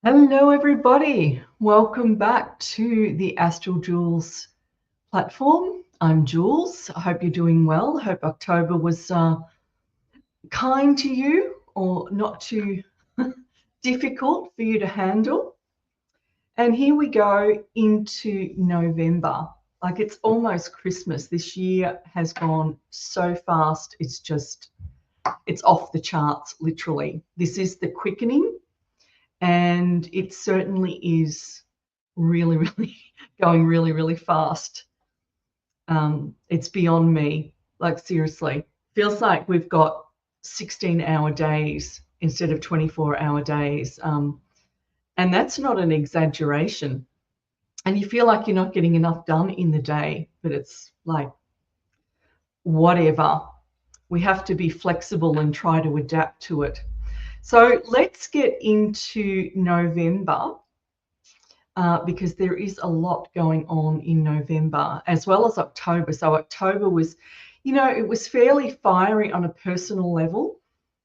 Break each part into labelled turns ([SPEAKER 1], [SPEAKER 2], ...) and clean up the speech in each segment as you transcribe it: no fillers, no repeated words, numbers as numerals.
[SPEAKER 1] Hello, everybody. Welcome back to the Astral Jules platform. I'm Jules. I hope you're doing well. I hope October was kind to you or not too difficult for you to handle. And here we go into November. Like it's almost Christmas. This year has gone so fast. It's off the charts, literally. This is the quickening. And it certainly is really, really going really, really fast. It's beyond me. Like seriously, feels like we've got 16-hour days instead of 24-hour days. And that's not an exaggeration. And you feel like you're not getting enough done in the day, but it's like, whatever. We have to be flexible and try to adapt to it. So let's get into November. Because there is a lot going on in November as well as October. So October was, it was fairly fiery on a personal level.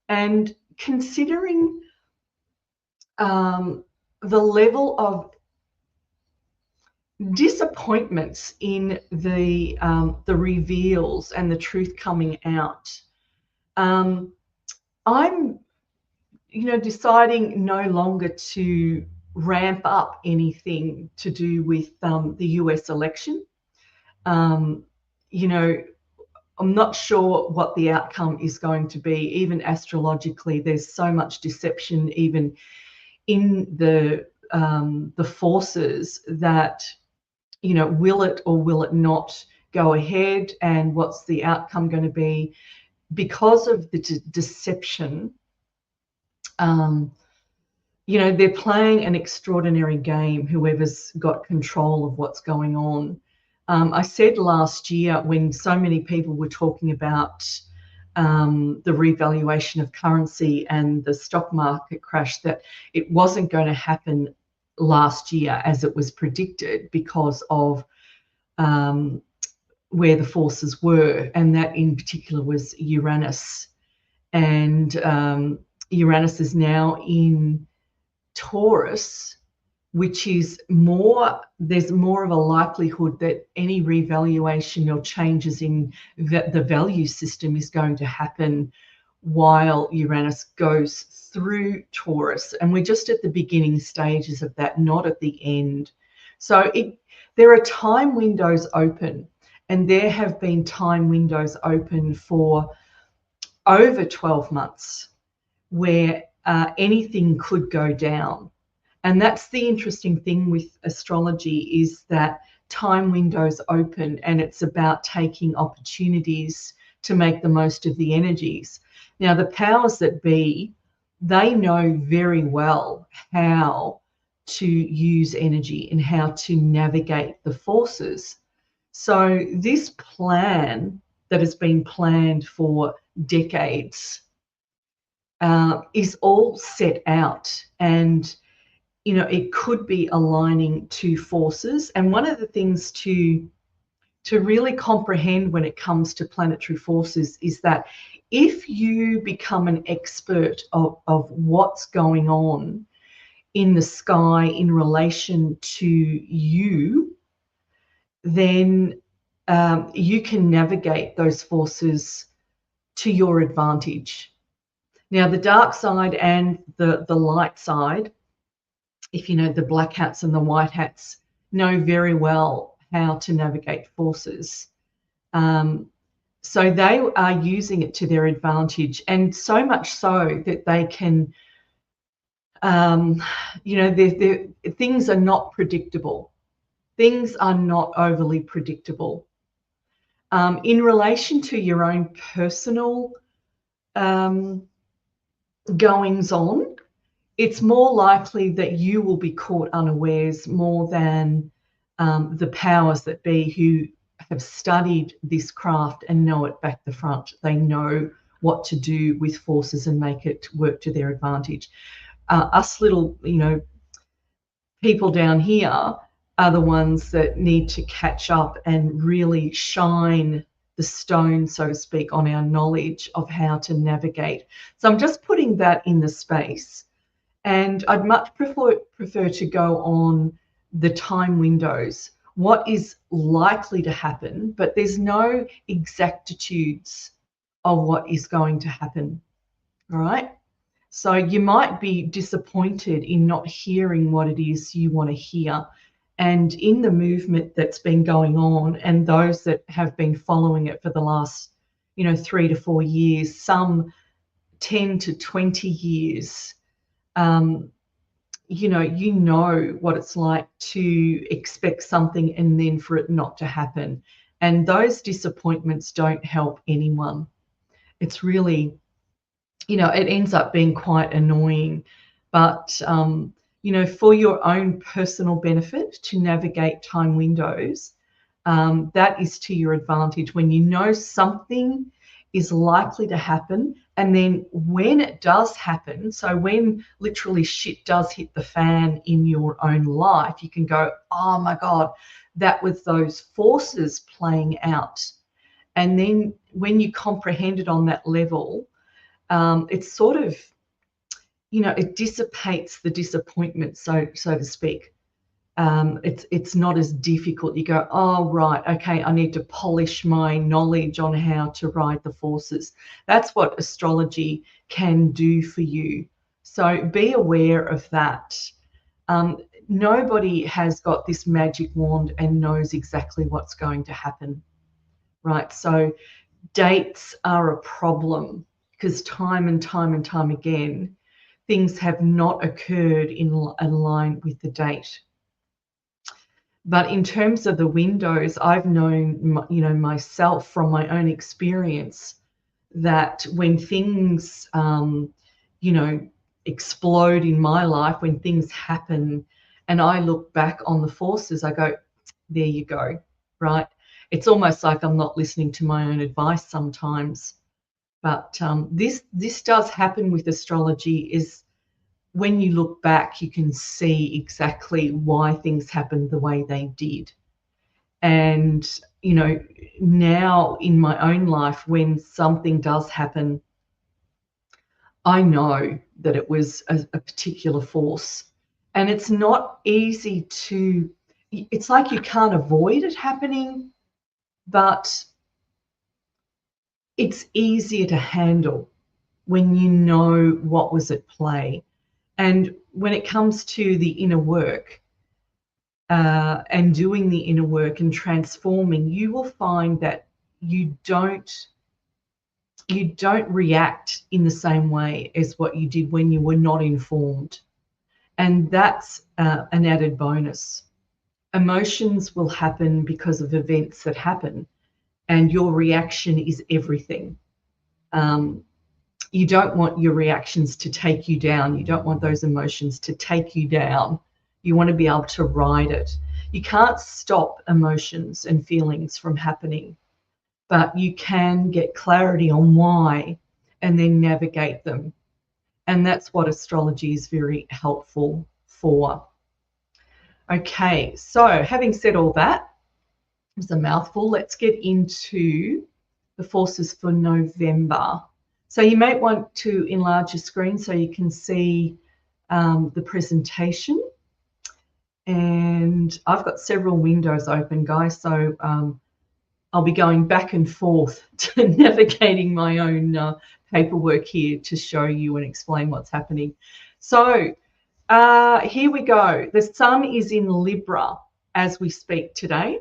[SPEAKER 1] And considering the level of disappointments in the reveals and the truth coming out, I'm, deciding no longer to ramp up anything to do with the US election. Um, you know, I'm not sure what the outcome is going to be. Even astrologically, there's so much deception, even in the forces that, will it or will it not go ahead, and what's the outcome going to be because of the deception. They're playing an extraordinary game, whoever's got control of what's going on. I said last year when so many people were talking about the revaluation of currency and the stock market crash that it wasn't going to happen last year as it was predicted because of where the forces were, and that in particular was Uranus. And Uranus is now in Taurus, which is there's more of a likelihood that any revaluation or changes in the value system is going to happen while Uranus goes through Taurus. And we're just at the beginning stages of that, not at the end. So there are time windows open, and there have been time windows open for over 12 months where anything could go down. And that's the interesting thing with astrology, is that time windows open, and it's about taking opportunities to make the most of the energies. Now, the powers that be, they know very well how to use energy and how to navigate the forces. So this plan that has been planned for decades is all set out, and it could be aligning two forces. And one of the things to really comprehend when it comes to planetary forces is that if you become an expert of what's going on in the sky in relation to you, then you can navigate those forces to your advantage. Now, the dark side and the light side, if you know the black hats and the white hats, know very well how to navigate forces. So they are using it to their advantage, and so much so that they can, things are not predictable. Things are not overly predictable. In relation to your own personal goings on, it's more likely that you will be caught unawares more than the powers that be, who have studied this craft and know it back to front. They know what to do with forces and make it work to their advantage. Us little, people down here are the ones that need to catch up and really shine the stone, so to speak, on our knowledge of how to navigate. So I'm just putting that in the space. And I'd much prefer to go on the time windows, what is likely to happen, but there's no exactitudes of what is going to happen. All right. So you might be disappointed in not hearing what it is you want to hear. And in the movement that's been going on, and those that have been following it for the last, 3 to 4 years, some 10 to 20 years, you know what it's like to expect something and then for it not to happen. And those disappointments don't help anyone. It's really, it ends up being quite annoying. But, for your own personal benefit to navigate time windows, that is to your advantage when you know something is likely to happen. And then when it does happen, so when literally shit does hit the fan in your own life, you can go, oh my God, that was those forces playing out. And then when you comprehend it on that level, it's sort of, it dissipates the disappointment, so to speak. It's not as difficult. You go, oh, right, okay, I need to polish my knowledge on how to ride the forces. That's what astrology can do for you. So be aware of that. Nobody has got this magic wand and knows exactly what's going to happen, right? So dates are a problem because time and time and time again, things have not occurred in line with the date. But in terms of the windows, I've known, myself from my own experience that when things, explode in my life, when things happen, and I look back on the forces, I go, there you go, right? It's almost like I'm not listening to my own advice sometimes. But this does happen with astrology, is when you look back, you can see exactly why things happened the way they did. And, now in my own life, when something does happen, I know that it was a particular force. And it's not easy it's like you can't avoid it happening, but it's easier to handle when you know what was at play. And when it comes to the inner work, and doing the inner work and transforming, you will find that you don't react in the same way as what you did when you were not informed. And that's an added bonus. Emotions will happen because of events that happen, and your reaction is everything. You don't want your reactions to take you down. You don't want those emotions to take you down. You want to be able to ride it. You can't stop emotions and feelings from happening, but you can get clarity on why and then navigate them. And that's what astrology is very helpful for. Okay, so having said all that, it was a mouthful. Let's get into the forces for November. So you might want to enlarge your screen so you can see the presentation. And I've got several windows open, guys, so I'll be going back and forth to navigating my own paperwork here to show you and explain what's happening. So here we go. The sun is in Libra as we speak today.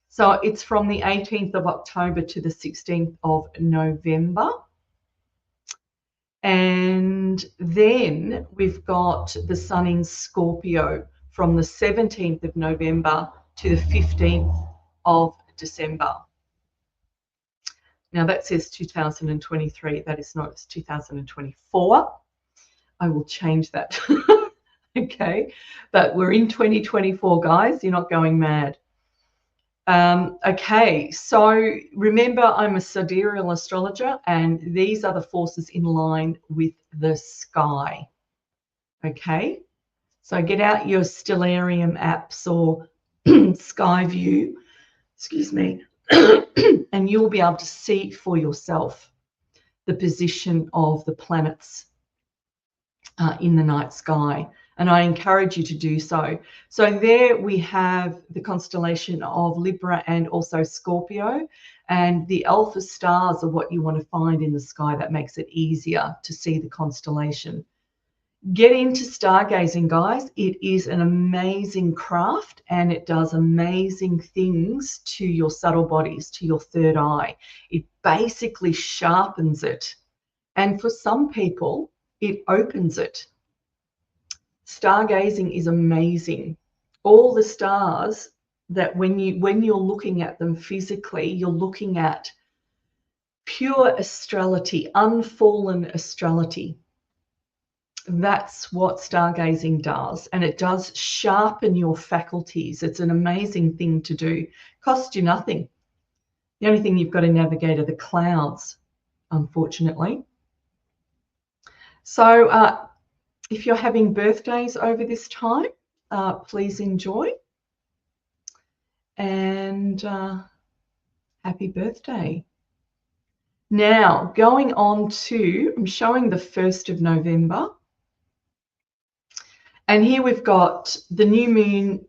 [SPEAKER 1] So it's from the 18th of October to the 16th of November. And then we've got the sun in Scorpio from the 17th of November to the 15th of December. Now that says 2023. That is not, it's 2024. I will change that. Okay, but we're in 2024, guys. You're not going mad. Okay, so remember, I'm a sidereal astrologer, and these are the forces in line with the sky. Okay, so get out your Stellarium apps or Skyview, excuse me, and you'll be able to see for yourself the position of the planets in the night sky. And I encourage you to do so. So there we have the constellation of Libra and also Scorpio. And the alpha stars are what you want to find in the sky. That makes it easier to see the constellation. Get into stargazing, guys. It is an amazing craft and it does amazing things to your subtle bodies, to your third eye. It basically sharpens it. And for some people, it opens it. Stargazing is amazing. All the stars that when you're looking at them physically, you're looking at pure astrality, unfallen astrality. That's what stargazing does, and it does sharpen your faculties. It's an amazing thing to do. Costs you nothing. The only thing you've got to navigate are the clouds, unfortunately. So if you're having birthdays over this time, please enjoy. And happy birthday. Now, going on to, I'm showing the 1st of November. And here we've got the new moon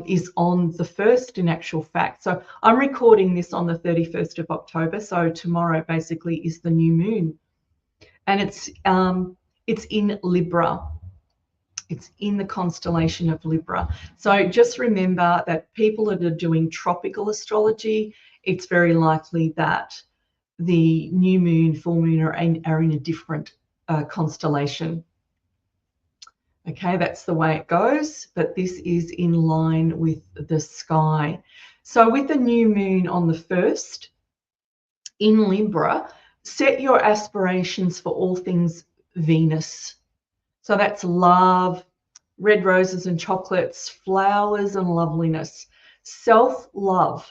[SPEAKER 1] is on the 1st in actual fact. So I'm recording this on the 31st of October. So tomorrow basically is the new moon. And it's in Libra. It's in the constellation of Libra. So just remember that people that are doing tropical astrology, it's very likely that the new moon, full moon are in a different constellation. Okay, that's the way it goes, but this is in line with the sky. So with the new moon on the 1st in Libra, set your aspirations for all things Venus. So that's love, red roses and chocolates, flowers and loveliness. Self-love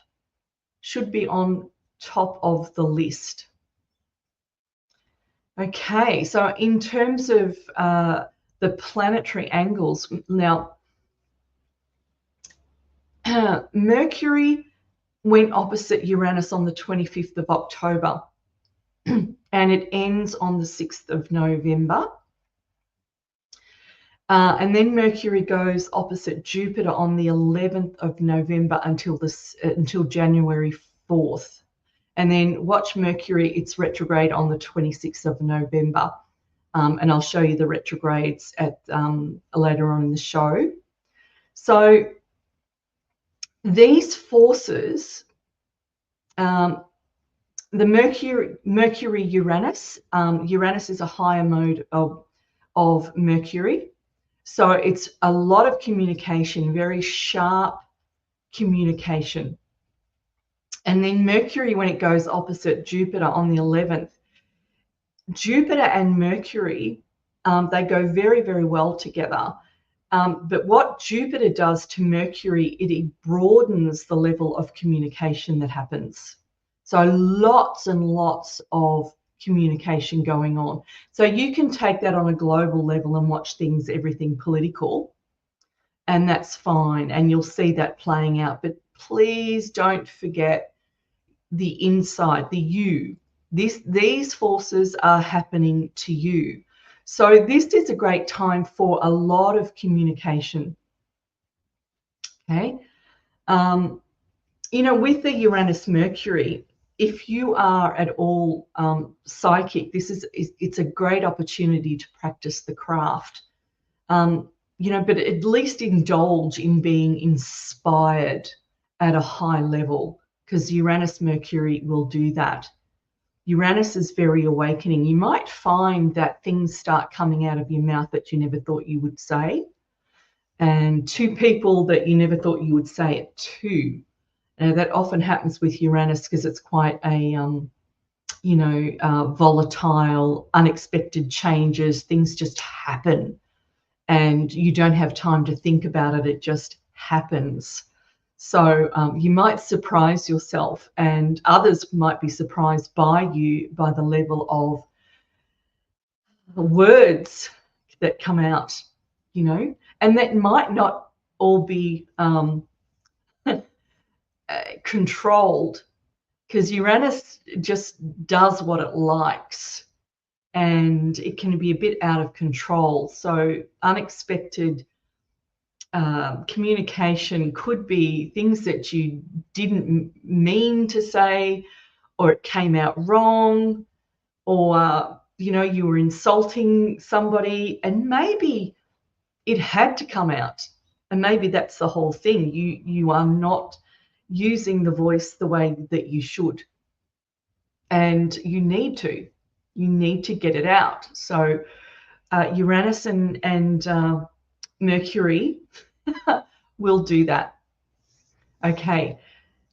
[SPEAKER 1] should be on top of the list. Okay, so in terms of the planetary angles, now Mercury went opposite Uranus on the 25th of October and it ends on the 6th of November. And then Mercury goes opposite Jupiter on the 11th of November until January 4th. And then watch Mercury, it's retrograde on the 26th of November. And I'll show you the retrogrades at later on in the show. So these forces, the Mercury-Uranus, Uranus is a higher mode of Mercury. So it's a lot of communication, very sharp communication. And then Mercury, when it goes opposite Jupiter on the 11th, Jupiter and Mercury, they go very, very well together. But what Jupiter does to Mercury, it broadens the level of communication that happens. So lots and lots of communication going on. So you can take that on a global level and watch things, everything political, and that's fine. And you'll see that playing out. But please don't forget the inside, the you. These forces are happening to you. So this is a great time for a lot of communication. Okay. With the Uranus Mercury, if you are at all psychic, it's a great opportunity to practice the craft. But at least indulge in being inspired at a high level, because Uranus Mercury will do that. Uranus is very awakening. You might find that things start coming out of your mouth that you never thought you would say, and to people that you never thought you would say it to. That often happens with Uranus because it's quite a, volatile, unexpected changes. Things just happen and you don't have time to think about it. It just happens. So you might surprise yourself, and others might be surprised by you, by the level of words that come out, and that might not all be controlled, because Uranus just does what it likes. and it can be a bit out of control. So unexpected communication could be things that you didn't mean to say, or it came out wrong, or you were insulting somebody and maybe it had to come out. And maybe that's the whole thing. You are not using the voice the way that you should. And you need to get it out. So Uranus and Mercury will do that. Okay.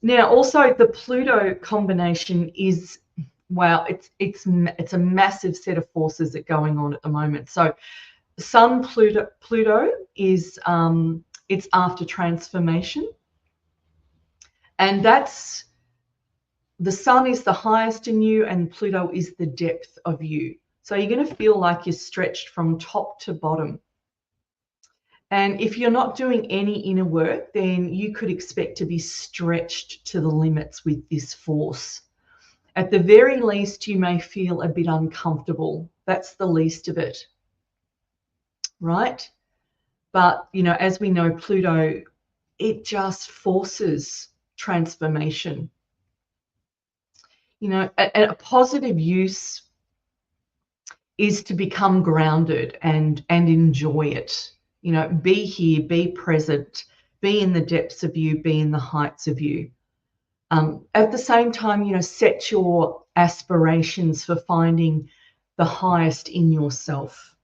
[SPEAKER 1] Now, also the Pluto combination is, wow, it's a massive set of forces that are going on at the moment. So Sun Pluto is it's after transformation, and that's the Sun is the highest in you, and Pluto is the depth of you. So you're going to feel like you're stretched from top to bottom. And if you're not doing any inner work, then you could expect to be stretched to the limits with this force. At the very least, you may feel a bit uncomfortable. That's the least of it, right? But, as we know, Pluto, it just forces transformation. A positive use is to become grounded and enjoy it. Be here, be present, be in the depths of you, be in the heights of you. At the same time, set your aspirations for finding the highest in yourself.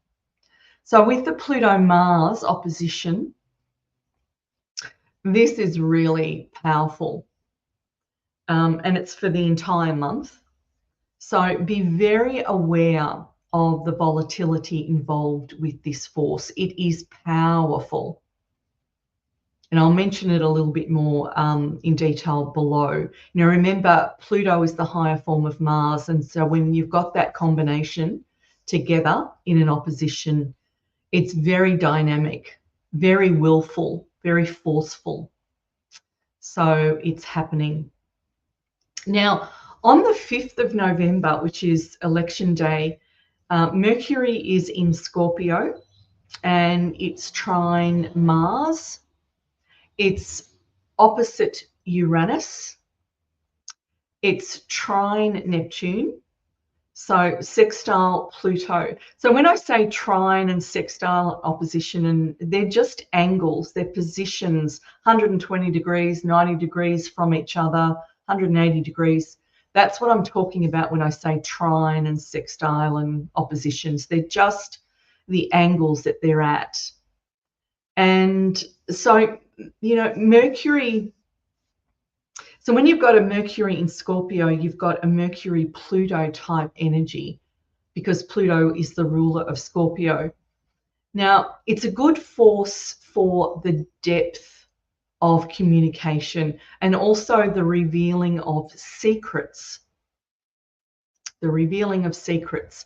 [SPEAKER 1] So with the Pluto-Mars opposition, this is really powerful. And it's for the entire month. So be very aware of the volatility involved with this force. It is powerful. And I'll mention it a little bit more in detail below. Remember, Pluto is the higher form of Mars. And so when you've got that combination together in an opposition, it's very dynamic, very willful, very forceful. So it's happening. Now, on the 5th of November, which is election day, Mercury is in Scorpio and it's trine Mars. It's opposite Uranus. It's trine Neptune. So sextile Pluto. So when I say trine and sextile opposition, and they're just angles, they're positions, 120 degrees, 90 degrees from each other, 180 degrees. That's what I'm talking about when I say trine and sextile and oppositions. They're just the angles that they're at. And so, Mercury, so when you've got a Mercury in Scorpio, you've got a Mercury-Pluto type energy because Pluto is the ruler of Scorpio. Now, it's a good force for the depth of communication and also the revealing of secrets. The revealing of secrets.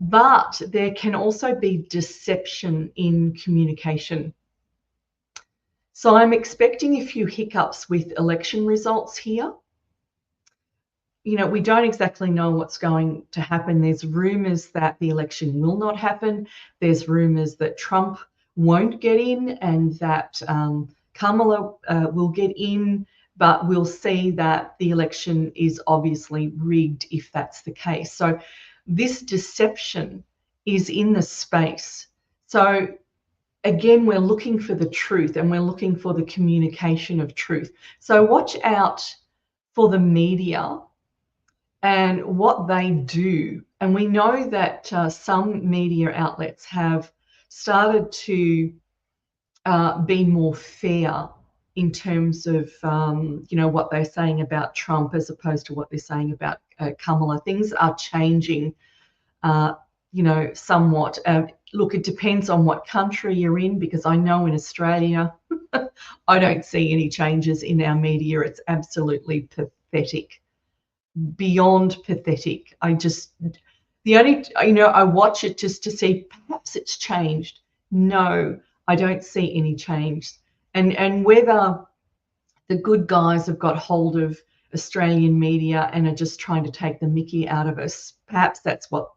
[SPEAKER 1] But there can also be deception in communication. So I'm expecting a few hiccups with election results here. We don't exactly know what's going to happen. There's rumors that the election will not happen. There's rumors that Trump won't get in and that Kamala will get in, but we'll see that the election is obviously rigged if that's the case. So this deception is in the space. So again, we're looking for the truth and we're looking for the communication of truth. So watch out for the media and what they do. And we know that some media outlets have started to be more fair in terms of, what they're saying about Trump as opposed to what they're saying about Kamala. Things are changing, somewhat. Look, it depends on what country you're in, because I know in Australia, I don't see any changes in our media. It's absolutely pathetic, beyond pathetic. I watch it just to see perhaps it's changed. No, I don't see any change. And whether the good guys have got hold of Australian media and are just trying to take the mickey out of us, perhaps that's what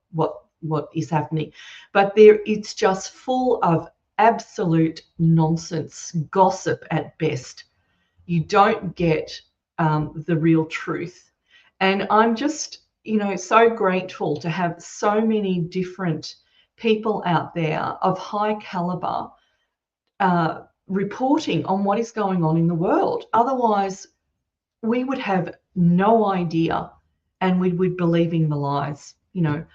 [SPEAKER 1] what is happening. But it's just full of absolute nonsense, gossip at best. You don't get the real truth. And I'm just, so grateful to have so many different people out there of high caliber reporting on what is going on in the world. Otherwise, we would have no idea, and we would be believing the lies.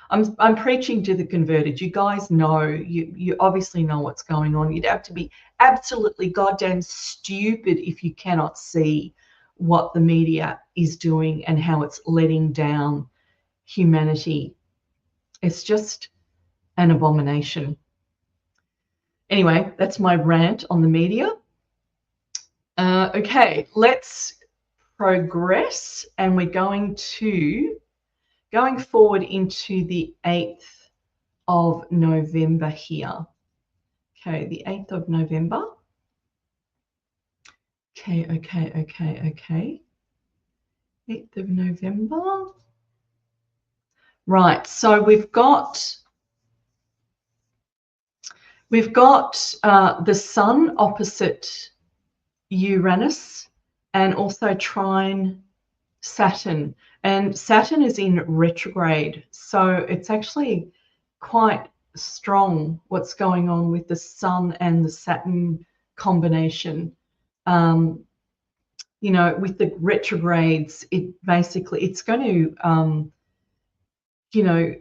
[SPEAKER 1] I'm preaching to the converted. You guys know, you obviously know what's going on. You'd have to be absolutely goddamn stupid if you cannot see what the media is doing and how it's letting down humanity. It's just an abomination. Anyway, that's my rant on the media. Okay, let's progress, and we're going forward into the 8th of November here. Okay, the 8th of November. Okay. 8th of November. Right, so we've got the Sun opposite Uranus and also trine Saturn. And Saturn is in retrograde, so it's actually quite strong what's going on with the Sun and the Saturn combination. With the retrogrades, it's going to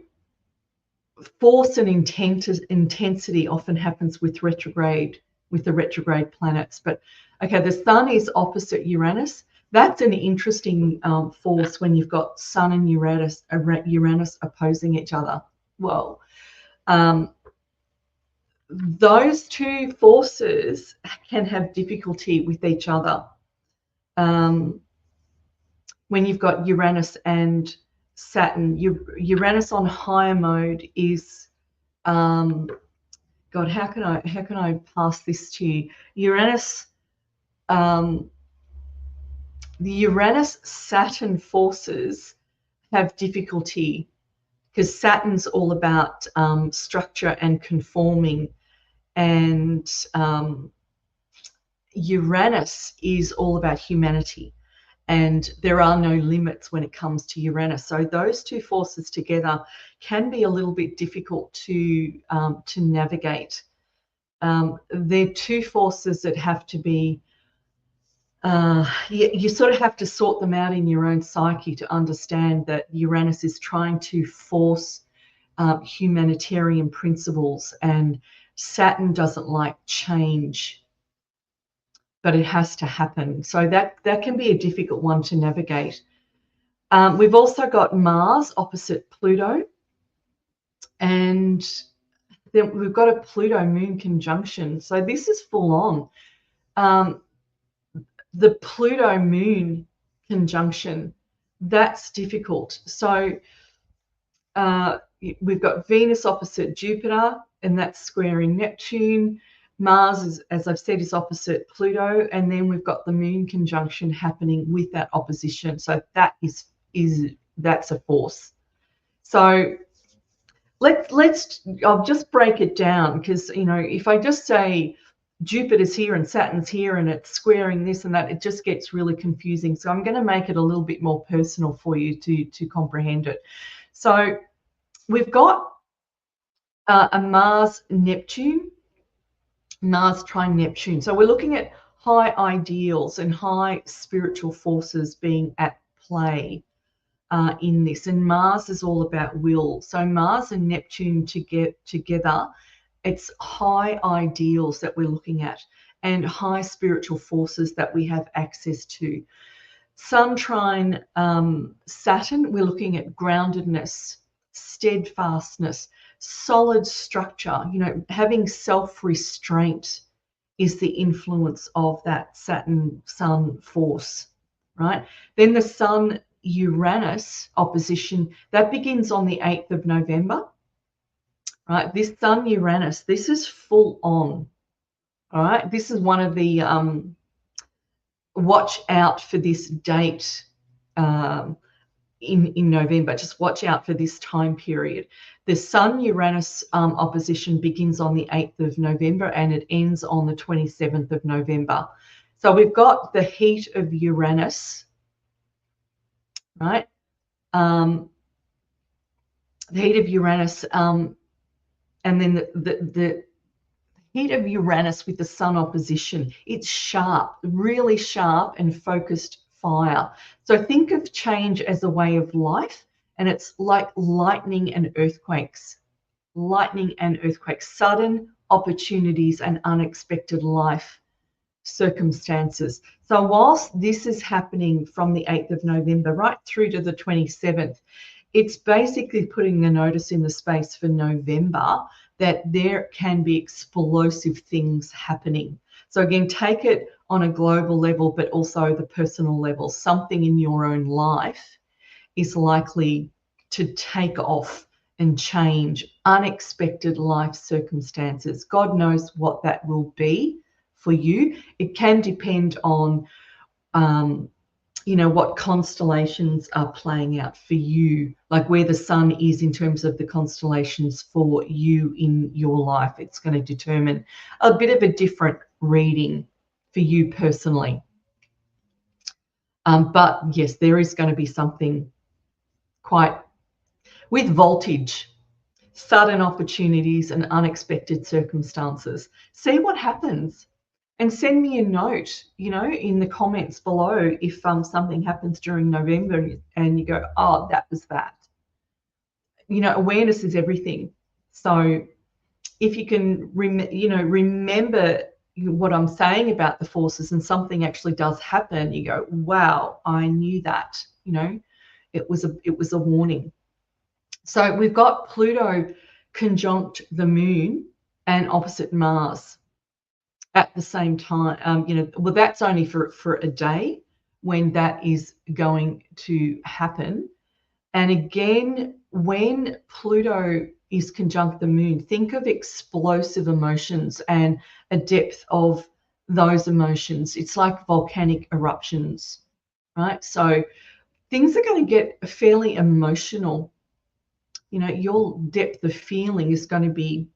[SPEAKER 1] force and intensity often happens with the retrograde planets. But okay, the Sun is opposite Uranus. That's an interesting force when you've got Sun and Uranus opposing each other. Well, those two forces can have difficulty with each other. When you've got Uranus and Saturn, Uranus on higher mode is, God, how can I pass this to you? Uranus, the Uranus-Saturn forces have difficulty because Saturn's all about structure and conforming, and Uranus is all about humanity, and there are no limits when it comes to Uranus. So those two forces together can be a little bit difficult to navigate. They're two forces that have to be, you sort of have to sort them out in your own psyche to understand that Uranus is trying to force humanitarian principles, and Saturn doesn't like change, but it has to happen. So that can be a difficult one to navigate. We've also got Mars opposite Pluto, and then we've got a Pluto-Moon conjunction. So this is full on. The Pluto-Moon conjunction, that's difficult. So we've got Venus opposite Jupiter, and that's squaring Neptune. Mars, is, as I've said, is opposite Pluto, and then we've got the Moon conjunction happening with that opposition. So that's a force. So I'll just break it down, because if I just say Jupiter's here and Saturn's here and it's squaring this and that, it just gets really confusing. So I'm going to make it a little bit more personal for you to comprehend it. So we've got a Mars-Neptune, Mars trine Neptune. So we're looking at high ideals and high spiritual forces being at play in this. And Mars is all about will. So Mars and Neptune together, it's high ideals that we're looking at and high spiritual forces that we have access to. Sun trine Saturn, we're looking at groundedness, steadfastness, solid structure. Having self-restraint is the influence of that Saturn-Sun force, right? Then the Sun-Uranus opposition, that begins on the 8th of November. Right, this Sun-Uranus, this is full on. All right, this is one of the watch out for this date in November. Just watch out for this time period. The Sun-Uranus opposition begins on the 8th of November and it ends on the 27th of November. So we've got the heat of Uranus, right? The heat of Uranus, and then the heat of Uranus with the Sun opposition. It's sharp, really sharp and focused fire. So think of change as a way of life, and it's like lightning and earthquakes. Lightning and earthquakes, sudden opportunities and unexpected life circumstances. So whilst this is happening from the 8th of November right through to the 27th, it's basically putting a notice in the space for November that there can be explosive things happening. So again, take it on a global level, but also the personal level. Something in your own life is likely to take off and change, unexpected life circumstances. God knows what that will be for you. It can depend on what constellations are playing out for you, like where the sun is in terms of the constellations for you in your life. It's going to determine a bit of a different reading for you personally. But yes, there is going to be something quite with voltage, sudden opportunities and unexpected circumstances. See what happens. And send me a note, in the comments below if something happens during November and you go, oh, that was that. Awareness is everything. So if you can, remember what I'm saying about the forces and something actually does happen, you go, wow, I knew that. It was a warning. So we've got Pluto conjunct the moon and opposite Mars at the same time. Well, that's only for a day when that is going to happen. And again, when Pluto is conjunct the moon, think of explosive emotions and a depth of those emotions. It's like volcanic eruptions, right? So things are going to get fairly emotional. Your depth of feeling is going to be,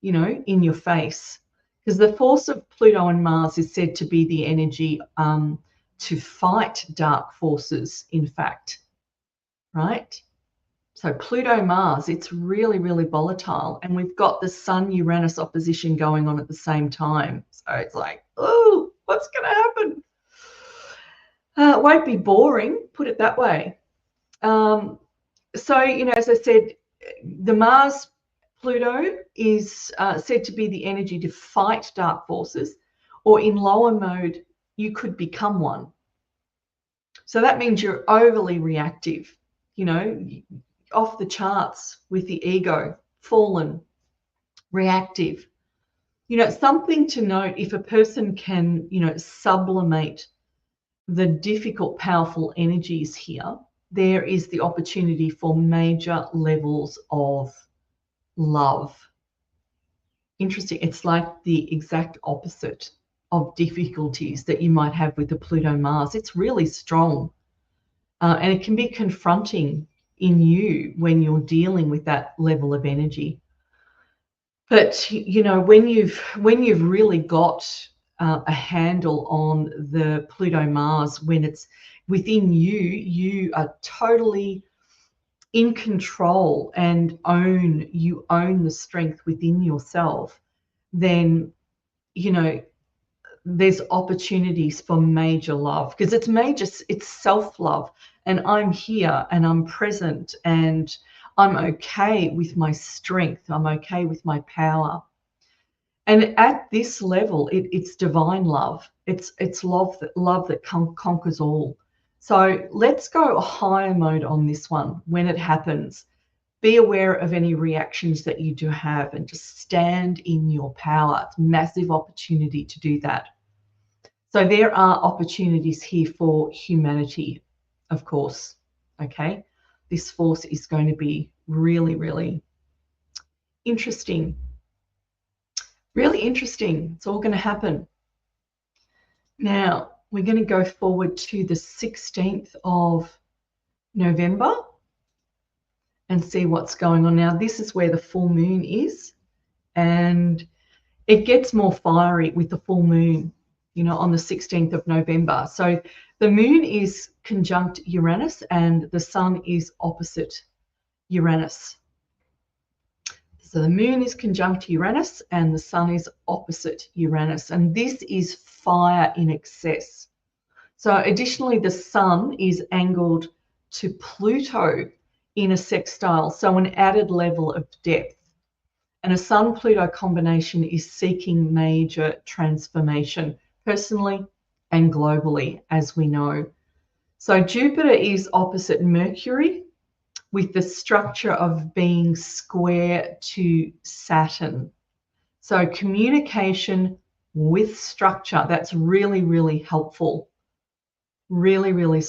[SPEAKER 1] in your face. Because the force of Pluto and Mars is said to be the energy to fight dark forces, in fact, right? So Pluto-Mars, it's really, really volatile. And we've got the Sun-Uranus opposition going on at the same time. So it's like, oh, what's going to happen? It won't be boring, put it that way. So, as I said, the Mars Pluto is said to be the energy to fight dark forces, or in lower mode, you could become one. So that means you're overly reactive, off the charts with the ego, fallen, reactive. Something to note, if a person can, sublimate the difficult, powerful energies here, there is the opportunity for major levels of love. Interesting. It's like the exact opposite of difficulties that you might have with the Pluto-Mars. It's really strong. And it can be confronting in you when you're dealing with that level of energy. But, when you've really got a handle on the Pluto-Mars, when it's within you, you are totally in control and you own the strength within yourself, then there's opportunities for major love, because it's self-love, and I'm here and I'm present and I'm okay with my strength, I'm okay with my power. And at this level, it's divine love. It's love that conquers all. So let's go higher mode on this one when it happens. Be aware of any reactions that you do have and just stand in your power. It's a massive opportunity to do that. So there are opportunities here for humanity, of course. Okay. This force is going to be really, really interesting. Really interesting. It's all going to happen. Now, we're going to go forward to the 16th of November. and see what's going on. Now, this is where the full moon is, and it gets more fiery with the full moon, on the 16th of November. So the moon is conjunct Uranus and the sun is opposite Uranus. So the moon is conjunct Uranus and the sun is opposite Uranus. And this is fire in excess. So additionally, the sun is angled to Pluto in a sextile, so an added level of depth. And a Sun-Pluto combination is seeking major transformation, personally and globally, as we know. So Jupiter is opposite Mercury with the structure of being square to Saturn. So communication with structure, that's really, really helpful. Really, really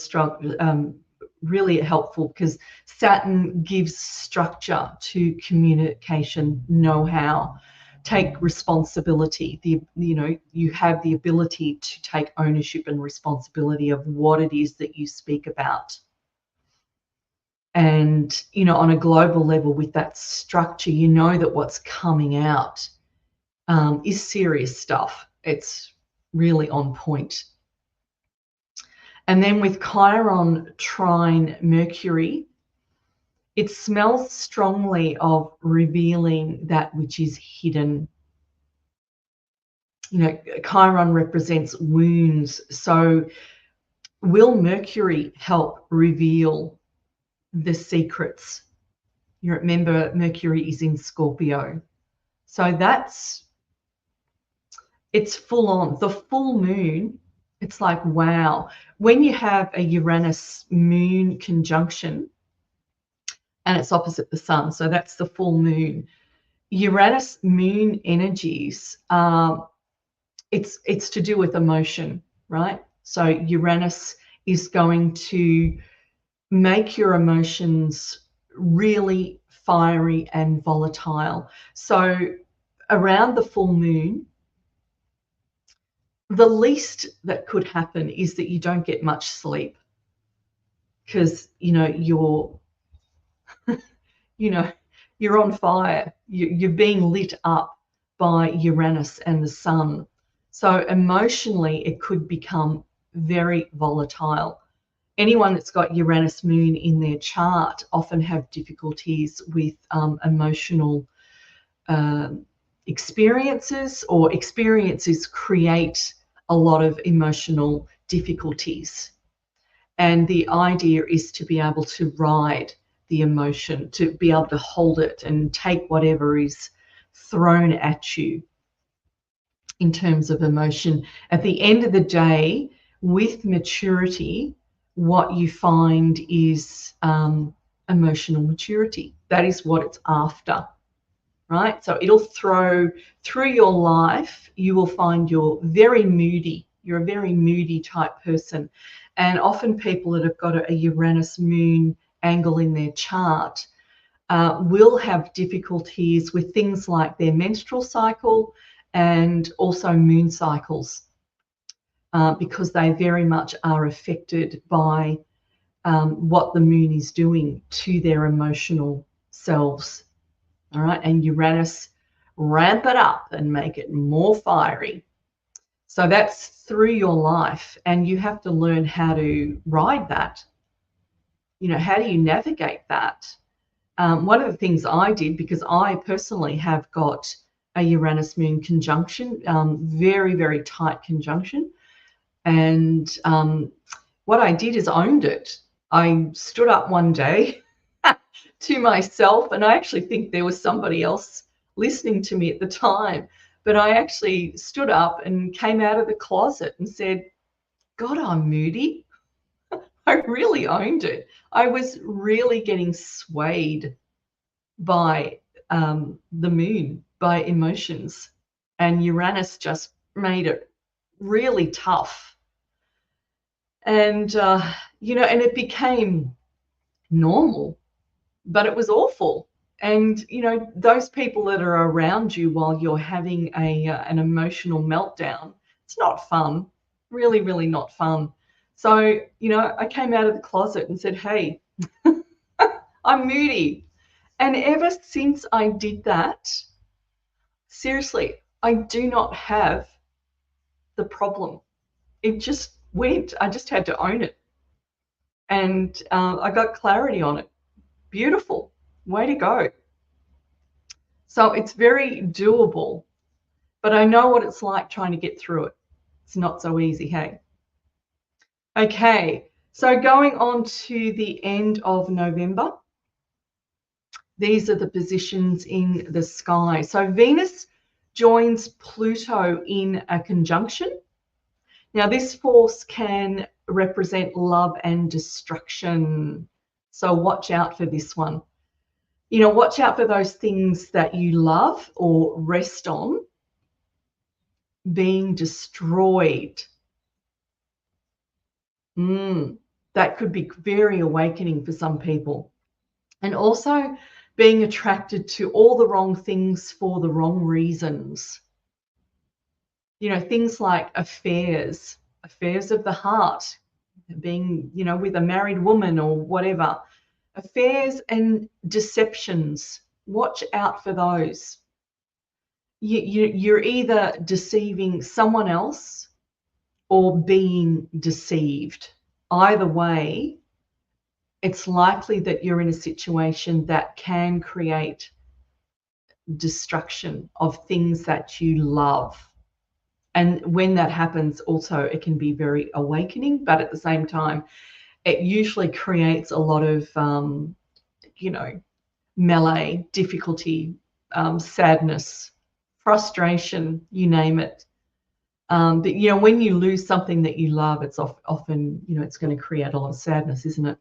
[SPEAKER 1] really helpful, because Saturn gives structure to communication, know-how, take responsibility. You have the ability to take ownership and responsibility of what it is that you speak about. And, on a global level with that structure, that what's coming out is serious stuff. It's really on point. And then with Chiron trine Mercury, it smells strongly of revealing that which is hidden. Chiron represents wounds. So will Mercury help reveal the secrets? You remember Mercury is in Scorpio. So it's full on. The full moon, it's like, wow. When you have a Uranus moon conjunction and it's opposite the sun, so that's the full moon. Uranus moon energies, it's to do with emotion, right? So Uranus is going to make your emotions really fiery and volatile. So around the full moon, the least that could happen is that you don't get much sleep, because you're on fire. You're being lit up by Uranus and the sun. So emotionally, it could become very volatile. Anyone that's got Uranus moon in their chart often have difficulties with emotional experiences, or experiences create a lot of emotional difficulties. And the idea is to be able to ride the emotion, to be able to hold it and take whatever is thrown at you in terms of emotion. At the end of the day, with maturity, what you find is emotional maturity. That is what it's after, right? So it'll throw through your life, you will find you're very moody. You're a very moody type person. And often people that have got a Uranus moon angle in their chart will have difficulties with things like their menstrual cycle and also moon cycles, because they very much are affected by what the moon is doing to their emotional selves. All right, and Uranus, ramp it up and make it more fiery. So that's through your life, and you have to learn how to ride that. How do you navigate that? One of the things I did, because I personally have got a Uranus moon conjunction, very, very tight conjunction. And what I did is owned it. I stood up one day to myself, and I actually think there was somebody else listening to me at the time, but I actually stood up and came out of the closet and said, God, I'm moody. I really owned it. I was really getting swayed by the moon, by emotions, and Uranus just made it really tough. And and it became normal, but it was awful. And those people that are around you while you're having an emotional meltdown, it's not fun. Really, really not fun. So I came out of the closet and said, hey, I'm moody. And ever since I did that, seriously, I do not have the problem. It just went. I just had to own it. And I got clarity on it. Beautiful. Way to go. So it's very doable, but I know what it's like trying to get through it. It's not so easy, hey? Okay, so going on to the end of November, these are the positions in the sky. So Venus joins Pluto in a conjunction. Now, this force can represent love and destruction. So watch out for this one. You know, watch out for those things that you love or rest on being destroyed. That could be very awakening for some people. And also being attracted to all the wrong things for the wrong reasons. You know, things like affairs of the heart, being, you know, with a married woman or whatever. Affairs and deceptions. Watch out for those. You're either deceiving someone else or being deceived. Either way, it's likely that you're in a situation that can create destruction of things that you love. And when that happens, also, it can be very awakening, but at the same time, it usually creates a lot of, you know, melee, difficulty, sadness, frustration, you name it. But, you know, when you lose something that you love, it's often, you know, it's going to create a lot of sadness, isn't it?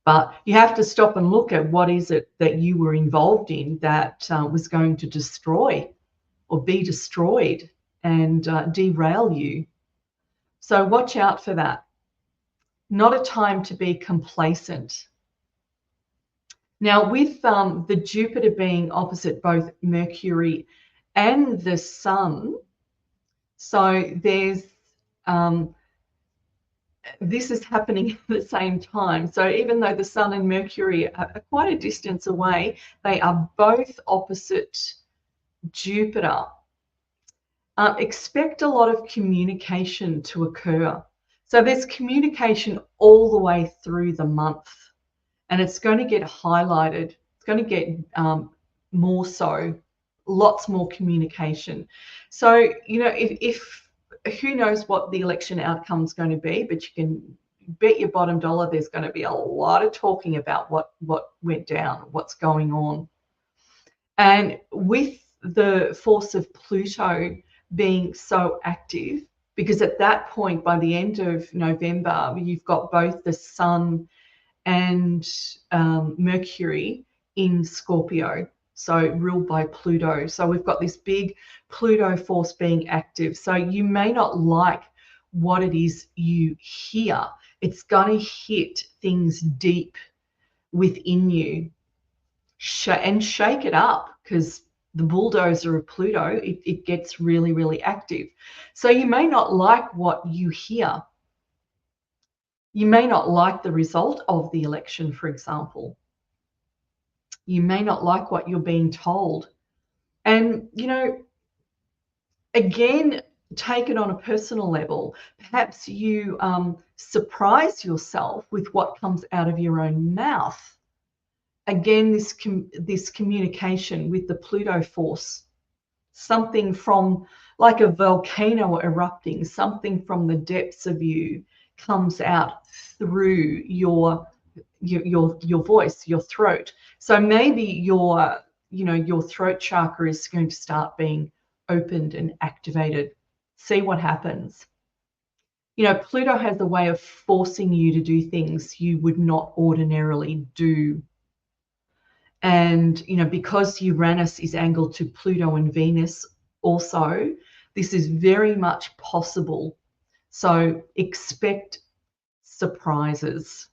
[SPEAKER 1] But you have to stop and look at what is it that you were involved in that was going to destroy or be destroyed and derail you. So watch out for that. Not a time to be complacent. Now, with the Jupiter being opposite both Mercury and the Sun, so there's this is happening at the same time. So even though the Sun and Mercury are quite a distance away, they are both opposite Jupiter. Expect a lot of communication to occur. So there's communication all the way through the month, and it's going to get highlighted. It's going to get more so, lots more communication. So, you know, if who knows what the election outcome is going to be, but you can bet your bottom dollar there's going to be a lot of talking about what went down, what's going on. And with the force of Pluto being so active, because at that point, by the end of November, you've got both the Sun and Mercury in Scorpio, so ruled by Pluto. So we've got this big Pluto force being active. So you may not like what it is you hear. It's going to hit things deep within you and shake it up, because the bulldozer of Pluto, it gets really, really active. So you may not like what you hear. You may not like the result of the election, for example. You may not like what you're being told. And, you know, again, take it on a personal level. Perhaps you surprise yourself with what comes out of your own mouth. Again, this communication with the Pluto force, something from like a volcano erupting, something from the depths of you comes out through your voice, your throat. So maybe your throat chakra is going to start being opened and activated. See what happens. You know, Pluto has a way of forcing you to do things you would not ordinarily do. And, you know, because Uranus is angled to Pluto and Venus also, this is very much possible. So expect surprises.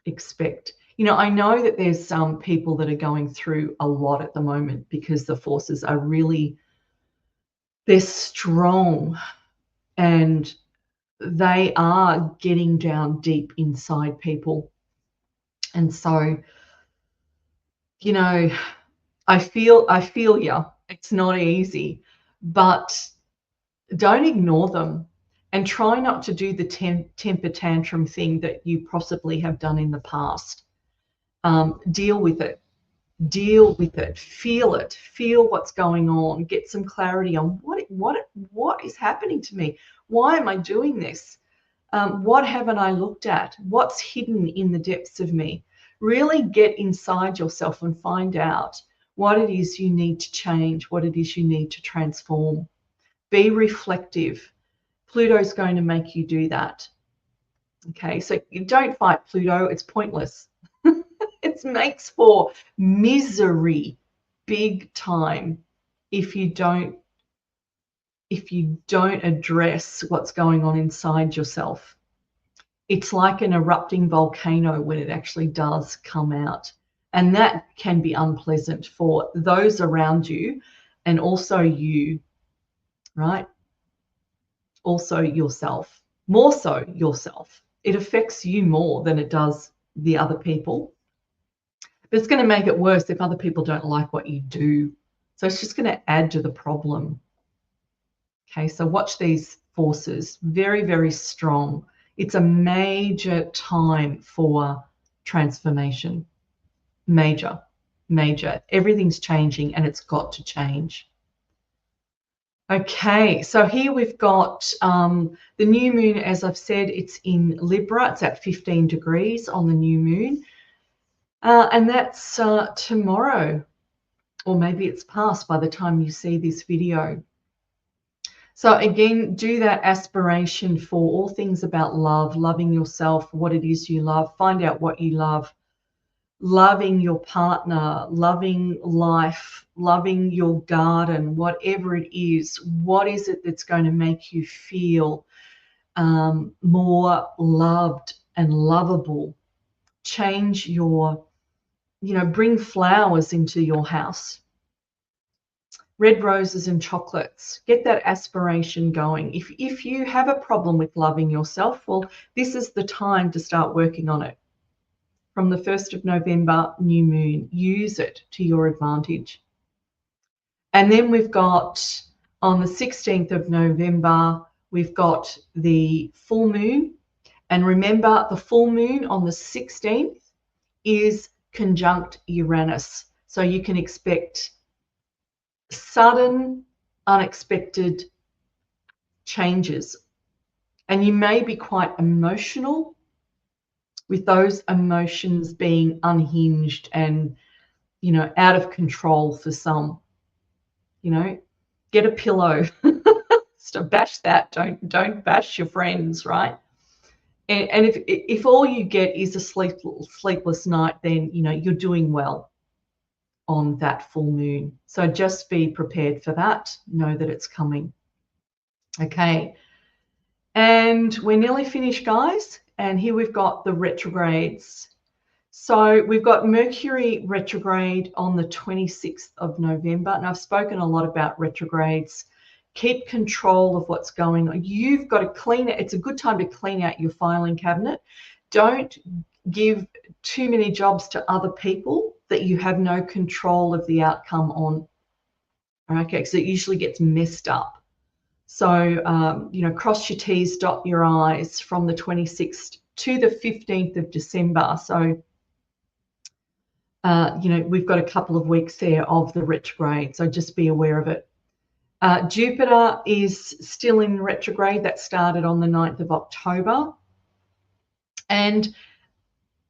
[SPEAKER 1] You know, I know that there's some people that are going through a lot at the moment because the forces are really, they're strong and they are getting down deep inside people. And so you know, I feel you. It's not easy, but don't ignore them and try not to do the temper tantrum thing that you possibly have done in the past. Deal with it. Deal with it. Feel it. Feel what's going on. Get some clarity on what is happening to me. Why am I doing this? What haven't I looked at? What's hidden in the depths of me? Really get inside yourself and find out what it is you need to change, what it is you need to transform. Be reflective. Pluto's going to make you do that. Okay, so you don't fight Pluto, it's pointless. It makes for misery big time if you don't address what's going on inside yourself. It's like an erupting volcano when it actually does come out. And that can be unpleasant for those around you and also you, right? Also yourself, more so yourself. It affects you more than it does the other people. But it's going to make it worse if other people don't like what you do. So it's just going to add to the problem. Okay, so watch these forces. Very, very strong. It's a major time for transformation. Major, major. Everything's changing and it's got to change. Okay, so here we've got the new moon, as I've said, it's in Libra. It's at 15 degrees on the new moon. And that's tomorrow, or maybe it's past by the time you see this video. So again, do that aspiration for all things about love, loving yourself, what it is you love, find out what you love, loving your partner, loving life, loving your garden, whatever it is. What is it that's going to make you feel more loved and lovable? Change your, bring flowers into your house. Red roses and chocolates. Get that aspiration going. If you have a problem with loving yourself, well, this is the time to start working on it. From the 1st of November, new moon, use it to your advantage. And then we've got on the 16th of November, we've got the full moon. And remember, the full moon on the 16th is conjunct Uranus. So you can expect sudden, unexpected changes. And you may be quite emotional, with those emotions being unhinged and, out of control for some. Get a pillow. So bash that. Don't bash your friends, right? And if all you get is a sleepless night, then you're doing well on that full moon. So just be prepared for that. Know that it's coming. Okay. And we're nearly finished, guys. And here we've got the retrogrades. So we've got Mercury retrograde on the 26th of November. And I've spoken a lot about retrogrades. Keep control of what's going on. You've got to clean it. It's a good time to clean out your filing cabinet. Don't give too many jobs to other people that you have no control of the outcome on. Okay, because it usually gets messed up. So, cross your T's, dot your I's from the 26th to the 15th of December. So, we've got a couple of weeks there of the retrograde. So just be aware of it. Jupiter is still in retrograde. That started on the 9th of October. And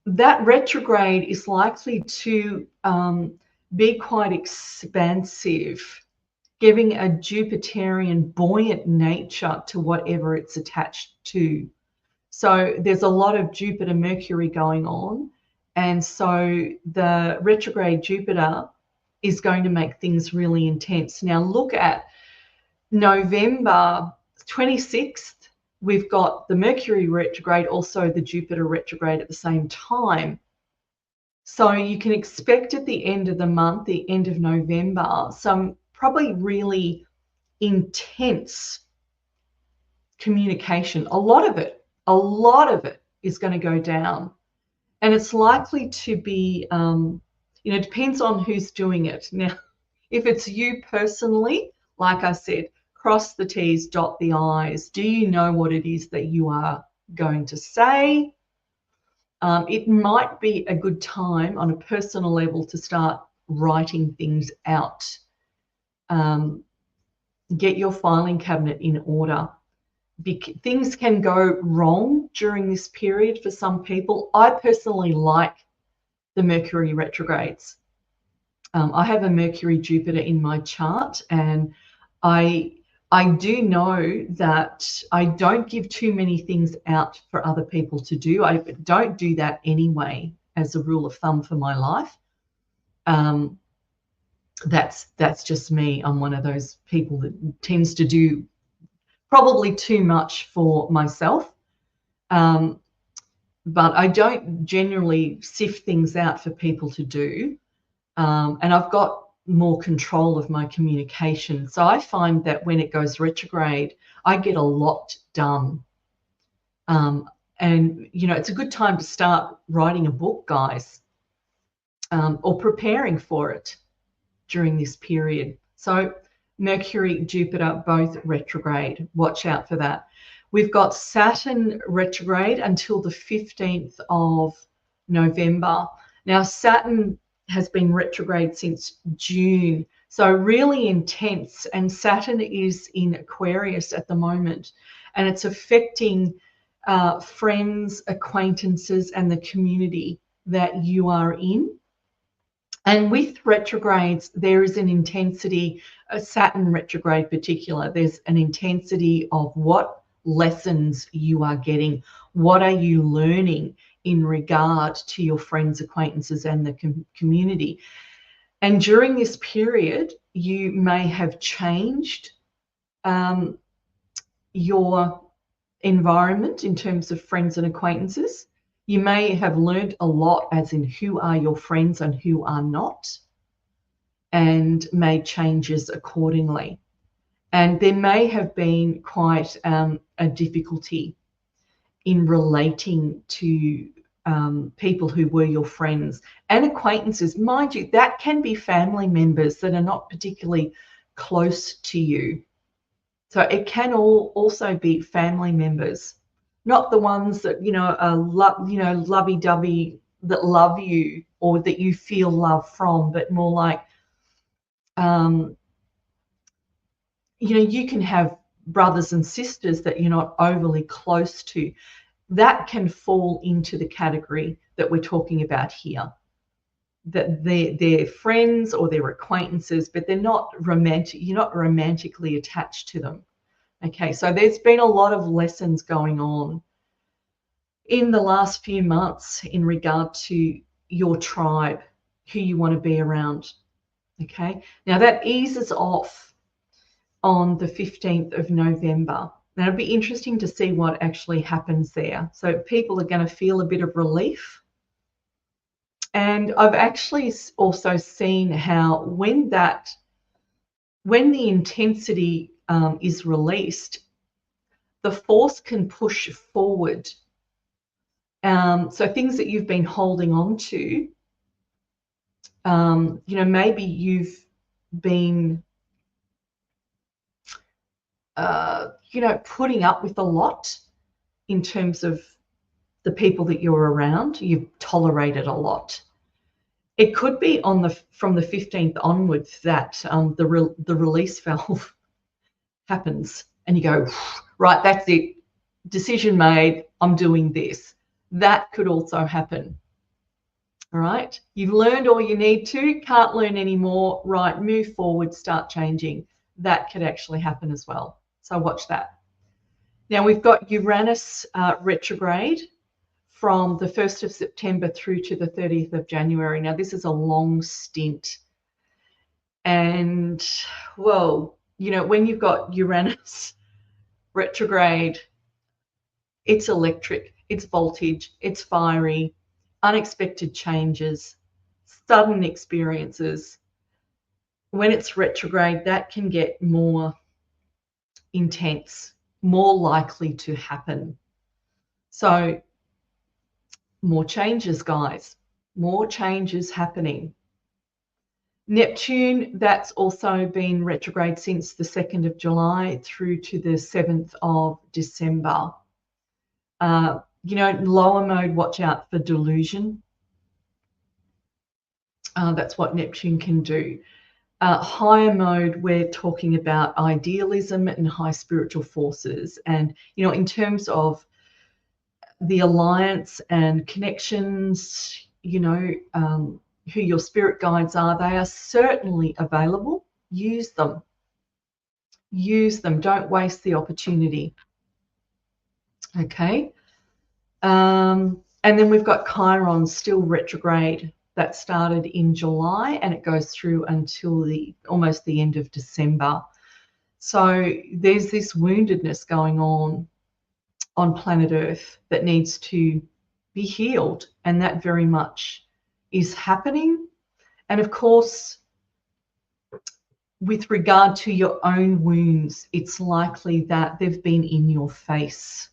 [SPEAKER 1] that retrograde is likely to be quite expansive, giving a Jupiterian buoyant nature to whatever it's attached to. So there's a lot of Jupiter Mercury going on. And so the retrograde Jupiter is going to make things really intense. Now look at November 26th. We've got the Mercury retrograde, also the Jupiter retrograde at the same time. So you can expect at the end of the month, the end of November, some probably really intense communication. A lot of it is going to go down. And it's likely to be depends on who's doing it. Now, if it's you personally, like I said, cross the T's, dot the I's. Do you know what it is that you are going to say? It might be a good time on a personal level to start writing things out. Get your filing cabinet in order. Things can go wrong during this period for some people. I personally like the Mercury retrogrades. I have a Mercury Jupiter in my chart, and I do know that I don't give too many things out for other people to do. I don't do that anyway, as a rule of thumb for my life. That's just me. I'm one of those people that tends to do probably too much for myself. But I don't generally sift things out for people to do. And I've got more control of my communication. So I find that when it goes retrograde, I get a lot done. And, it's a good time to start writing a book, guys, or preparing for it during this period. So Mercury, Jupiter, both retrograde. Watch out for that. We've got Saturn retrograde until the 15th of November. Now, Saturn has been retrograde since June, so really intense. And Saturn is in Aquarius at the moment, and it's affecting friends, acquaintances, and the community that you are in. And with retrogrades, there is an intensity, a Saturn retrograde particular, there's an intensity of what lessons you are getting. What are you learning in regard to your friends, acquaintances, and the community? And during this period, you may have changed your environment in terms of friends and acquaintances. You may have learned a lot, as in who are your friends and who are not, and made changes accordingly. And there may have been quite a difficulty in relating to people who were your friends and acquaintances. Mind you, that can be family members that are not particularly close to you. So it can also be family members, not the ones that, are lovey-dovey, that love you or that you feel love from, but more like, you can have brothers and sisters that you're not overly close to. That can fall into the category that we're talking about here, that they're friends or they're acquaintances, but they're not romantic. You're not romantically attached to them. Okay, so there's been a lot of lessons going on in the last few months in regard to your tribe, who you want to be around. Okay, now that eases off on the 15th of November. Now it'll be interesting to see what actually happens there. So people are going to feel a bit of relief. And I've actually also seen how when the intensity is released, the force can push forward. So things that you've been holding on to, maybe you've been, putting up with a lot in terms of the people that you're around. You've tolerated a lot. It could be from the 15th onwards that the release valve happens, and you go, right, that's it, decision made, I'm doing this. That could also happen. All right, you've learned all you need to, can't learn anymore, right, move forward, start changing. That could actually happen as well. So watch that. Now we've got Uranus retrograde from the 1st of September through to the 30th of January. Now this is a long stint. And, well, when you've got Uranus retrograde, it's electric, it's voltage, it's fiery, unexpected changes, sudden experiences. When it's retrograde, that can get more intense, more likely to happen. So more changes, guys, more changes happening. Neptune, that's also been retrograde since the 2nd of July through to the 7th of December. Lower mode, watch out for delusion. That's what Neptune can do. Higher mode, we're talking about idealism and high spiritual forces. And, in terms of the alliance and connections, who your spirit guides are, they are certainly available. Use them. Use them. Don't waste the opportunity. Okay. And then we've got Chiron still retrograde. That started in July and it goes through until almost the end of December. So there's this woundedness going on planet Earth that needs to be healed, and that very much is happening. And of course, with regard to your own wounds, it's likely that they've been in your face,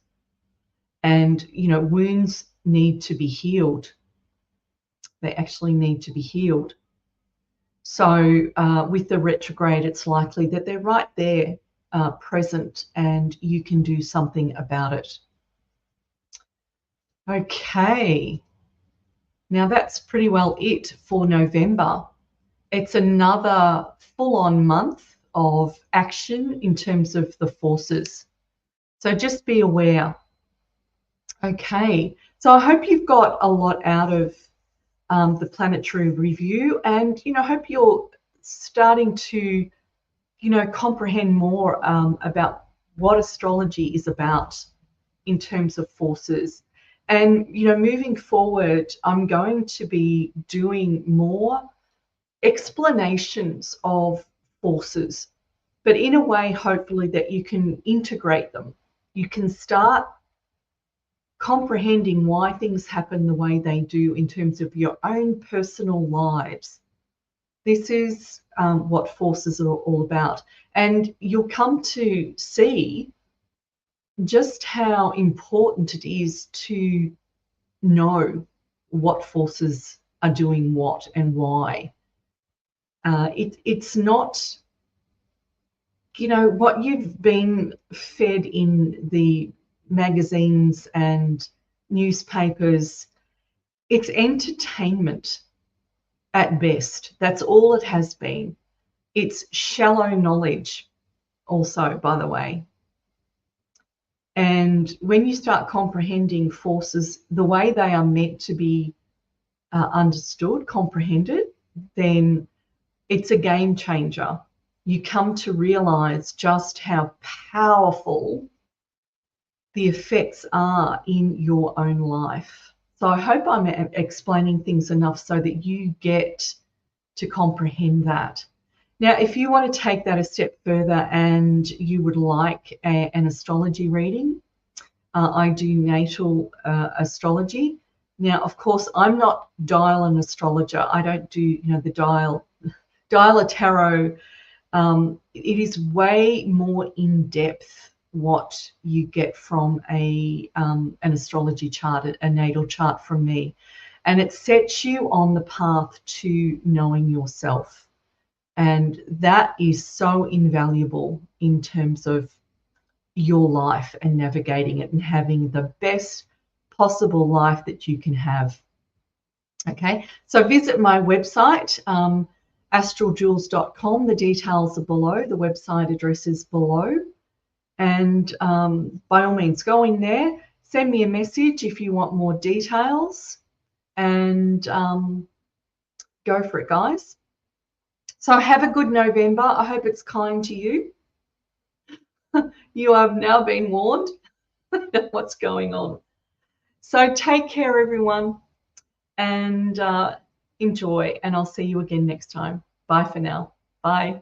[SPEAKER 1] and wounds need to be healed. They actually need to be healed. So with the retrograde, it's likely that they're right there present and you can do something about it. Okay. Now that's pretty well it for November. It's another full-on month of action in terms of the forces. So just be aware. Okay. So I hope you've got a lot out of the planetary review, and hope you're starting to comprehend more about what astrology is about in terms of forces. And moving forward, I'm going to be doing more explanations of forces, but in a way hopefully that you can integrate them. You can start comprehending why things happen the way they do in terms of your own personal lives. This is what forces are all about. And you'll come to see just how important it is to know what forces are doing what and why. It's not, what you've been fed in the magazines and newspapers. It's entertainment at best. That's all it has been. It's shallow knowledge also, by the way. And when you start comprehending forces the way they are meant to be understood, comprehended, then it's a game changer. You come to realize just how powerful the effects are in your own life. So I hope I'm explaining things enough so that you get to comprehend that. Now, if you want to take that a step further and you would like an astrology reading, I do natal astrology. Now, of course, I'm not dial an astrologer. I don't do, the dial a tarot. It is way more in depth what you get from an astrology chart, a natal chart from me, and it sets you on the path to knowing yourself, and that is so invaluable in terms of your life and navigating it and having the best possible life that you can have. Okay, so visit my website, astraljules.com. The details are below. The website address is below. And by all means, go in there, send me a message if you want more details, and go for it, guys. So have a good November. I hope it's kind to you. You have now been warned what's going on. So take care, everyone, and enjoy. And I'll see you again next time. Bye for now. Bye.